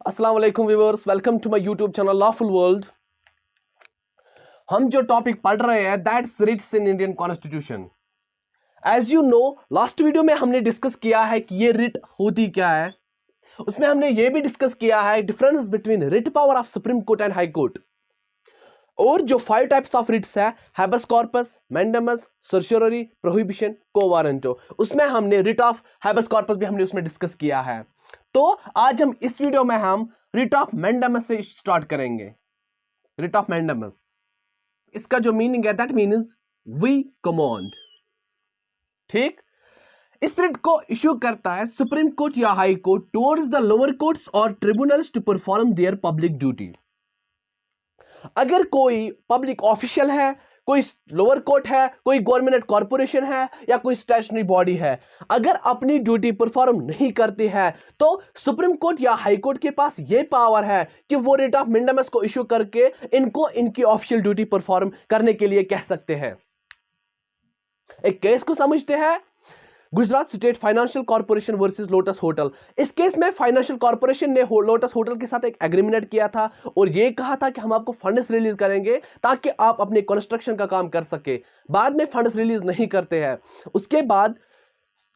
अस्सलाम वालेकुम viewers, welcome to my YouTube channel lawful world. हम जो टॉपिक पढ़ रहे हैं that's writs in Indian constitution. As you know, last video में हमने डिस्कस किया है कि ये रिट होती क्या है। उसमें हमने ये भी डिस्कस किया है difference between writ power of supreme court and high court, और जो 5 टाइप्स ऑफ रिट्स है, हैबस कॉर्पस, मैंडेमस, सर्शियरी, प्रोहिबिशन, को वारंटो। उसमें हमने रिट ऑफ हैबस कॉर्पस भी हमने उसमें डिस्कस किया है। तो आज हम इस वीडियो में हम रिट ऑफ मैंडेमस से स्टार्ट करेंगे। रिट ऑफ मैंडेमस, इसका जो मीनिंग है दैट मीन्स वी कमांड। ठीक, इस रिट को इश्यू करता है सुप्रीम कोर्ट या high court towards the lower courts और tribunals to perform their public duty. अगर कोई पब्लिक ऑफिशियल है, कोई लोअर कोर्ट है, कोई गवर्नमेंट कॉर्पोरेशन है या कोई स्टेशनरी बॉडी है, अगर अपनी ड्यूटी परफॉर्म नहीं करती है तो सुप्रीम कोर्ट या हाई कोर्ट के पास यह पावर है कि वो रिट ऑफ मैंडेमस को इश्यू करके इनको इनकी ऑफिशियल ड्यूटी परफॉर्म करने के लिए कह सकते हैं। एक केस को समझते हैं, Gujarat state financial corporation versus lotus hotel. इस केस में फाइनेंशियल कॉर्पोरेशन ने लोटस होटल के साथ एक एग्रीमेंट किया था और यह कहा था कि हम आपको फंड्स रिलीज करेंगे ताकि आप अपने कंस्ट्रक्शन का काम कर सके। बाद में फंड्स रिलीज नहीं करते हैं। उसके बाद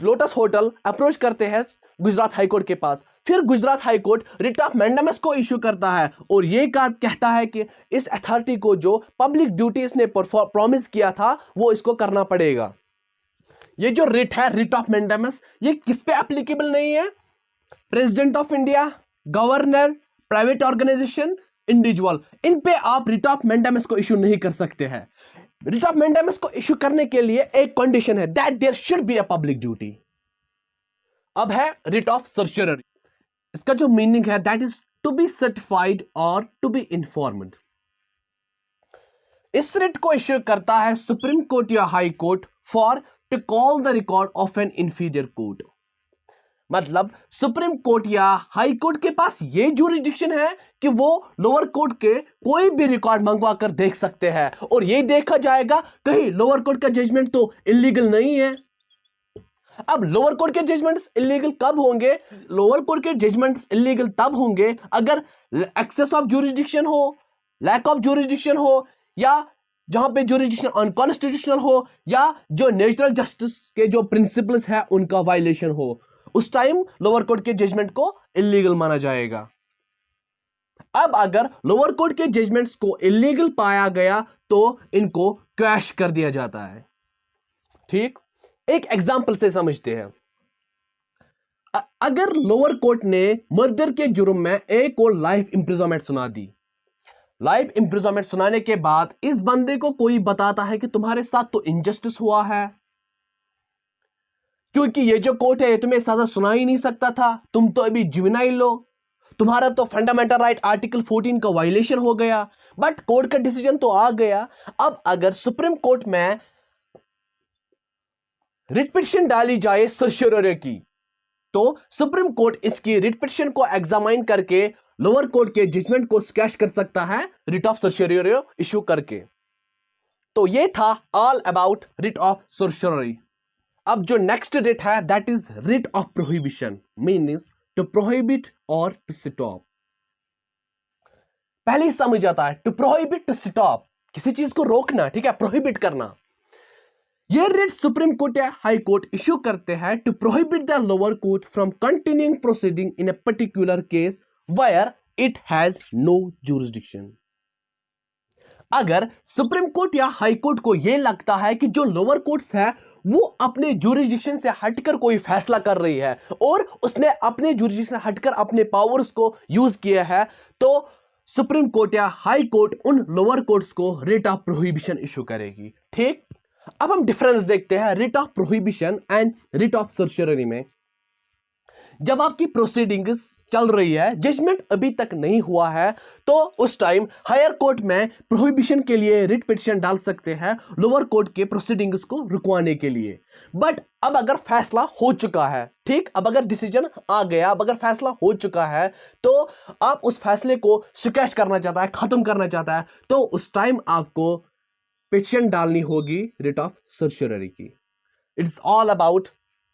लोटस होटल अप्रोच करते हैं गुजरात हाई कोर्ट के पास। फिर Gujarat high court writ of mandamus को इश्यू करता है और यह कहता है कि इस अथॉरिटी को जो पब्लिक ड्यूटी इसने प्रॉमिस किया था वो इसको करना पड़ेगा। ये जो रिट है, रिट ऑफ मैंडेमस, ये किस पे एप्लीकेबल नहीं है? President of India, governor, private organisation, individual, इन पे आप रिट ऑफ मैंडेमस को इश्यू नहीं कर सकते हैं। रिट ऑफ मैंडेमस को इश्यू करने के लिए एक कंडीशन है, that there should be a public duty. अब है रिट ऑफ सर्शियरी। इसका जो मीनिंग है that is to be certified और टू बी इन्फॉर्म्ड। इस रिट को इश्यू करता है सुप्रीम कोर्ट या high court for to call the record of an inferior court. मतलब सुप्रीम कोर्ट या हाई कोर्ट के पास ये जुरिडिक्शन है कि वो लोअर कोर्ट के कोई भी रिकॉर्ड मंगवा कर देख सकते हैं और ये देखा जाएगा कहीं लोअर कोर्ट का जजमेंट तो इलीगल नहीं है। अब लोअर कोर्ट के जजमेंट्स इलीगल कब होंगे? लोअर कोर्ट के जजमेंट्स इलीगल तब होंगे अगर एक्सेस ऑफ जुरिडिक्शन हो, लैक ऑफ जुरिडिक्शन हो, या जहां पे जुरिडिक्शन अनकॉन्स्टिट्यूशनल हो, या जो नेचुरल जस्टिस के जो प्रिंसिपल्स है उनका वायलेशन हो। उस टाइम लोअर कोर्ट के जजमेंट को इलीगल माना जाएगा। अब अगर लोअर कोर्ट के जजमेंट्स को इलीगल पाया गया तो इनको क्रैश कर दिया जाता है। ठीक, एक एग्जांपल से समझते हैं। अगर लोअर कोर्ट ने मर्डर के जुर्म में एक को लाइफ इंप्रिजनमेंट सुना दी, लाइफ इंप्रिजनमेंट सुनाने के बाद इस बंदे को कोई बताता है कि तुम्हारे साथ तो इनजस्टिस हुआ है, क्योंकि ये जो कोर्ट है तुम्हें सजा सुना ही नहीं सकता था, तुम तो अभी जुवेनाइल हो, तुम्हारा तो फंडामेंटल राइट आर्टिकल 14 का वायलेशन हो गया, बट कोर्ट का डिसीजन तो आ गया। अब अगर सुप्रीम कोर्ट में रिट पिटीशन डाली जाए सर्शियरी की, तो सुप्रीम कोर्ट इसकी रिट पिटीशन को एग्जामाइन करके लोअर कोर्ट के जजमेंट को स्क्वैश कर सकता है रिट ऑफ सर्शियरी इश्यू करके। तो ये था all about writ of certiorari. अब जो नेक्स्ट रिट है that is writ of prohibition, means to prohibit और टू स्टॉप। पहले ही समझ जाता है, टू प्रोहिबिट, टू स्टॉप, किसी चीज को रोकना, ठीक है, प्रोहिबिट करना। ये रिट सुप्रीम कोर्ट या हाई कोर्ट इश्यू करते हैं to prohibit the lower court from continuing proceeding in a particular case where it has no jurisdiction. अगर सुप्रीम कोर्ट या हाई कोर्ट को यह लगता है कि जो लोअर कोर्ट्स है वो अपने जुरिसडिक्शन से हटकर कोई फैसला कर रही है और उसने अपने जुरिसडिक्शन से हटकर अपने पावर्स को यूज किया है, तो सुप्रीम कोर्ट या हाई कोर्ट उन लोअर कोर्ट्स को रिट ऑफ प्रोहिबिशन इश्यू करेगी। ठीक, अब हम डिफरेंस देखते हैं writ of prohibition and writ of सर्शियरी में। जब आपकी प्रोसीडिंग्स चल रही है, जजमेंट अभी तक नहीं हुआ है, तो उस टाइम हायर कोर्ट में प्रोहिबिशन के लिए रिट पिटीशन डाल सकते हैं लोअर कोर्ट के प्रोसीडिंग्स को रुकवाने के लिए। बट अब अगर फैसला हो चुका है, ठीक, अब अगर डिसीजन आ गया, अब अगर फैसला हो चुका है, तो आप उस फैसले को स्क्वैश करना चाहता है, खत्म करना चाहता है, तो उस टाइम आपको पिटीशन डालनी होगी रिट ऑफ सर्शियरी की। It's all about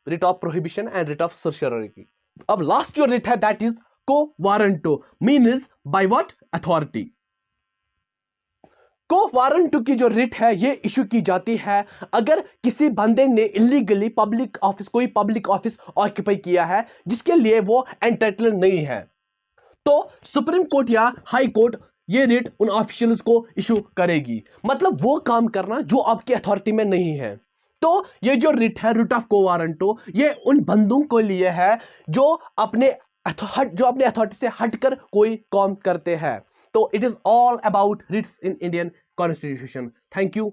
writ of prohibition and writ of सर्शियरी की। अब लास्ट जो रिट है दैट इज को warranto means by what authority. को वारंटो की जो रिट है ये इशू की जाती है अगर किसी बंदे ने इलीगली कोई पब्लिक ऑफिस ऑक्यूपाई किया है जिसके लिए वो एंटाइटल्ड नहीं है, तो सुप्रीम कोर्ट या हाई कोर्ट ये रिट उन ऑफिशियल्स को इशू करेगी। मतलब वो काम करना जो आपकी अथॉरिटी में नहीं है। तो ये जो रिट है, रिट ऑफ को वारंटो, ये उन बंदों को लिए है जो अपने अथॉरिटी से हटकर कोई काम करते हैं। तो it is all about writs in Indian constitution. Thank you.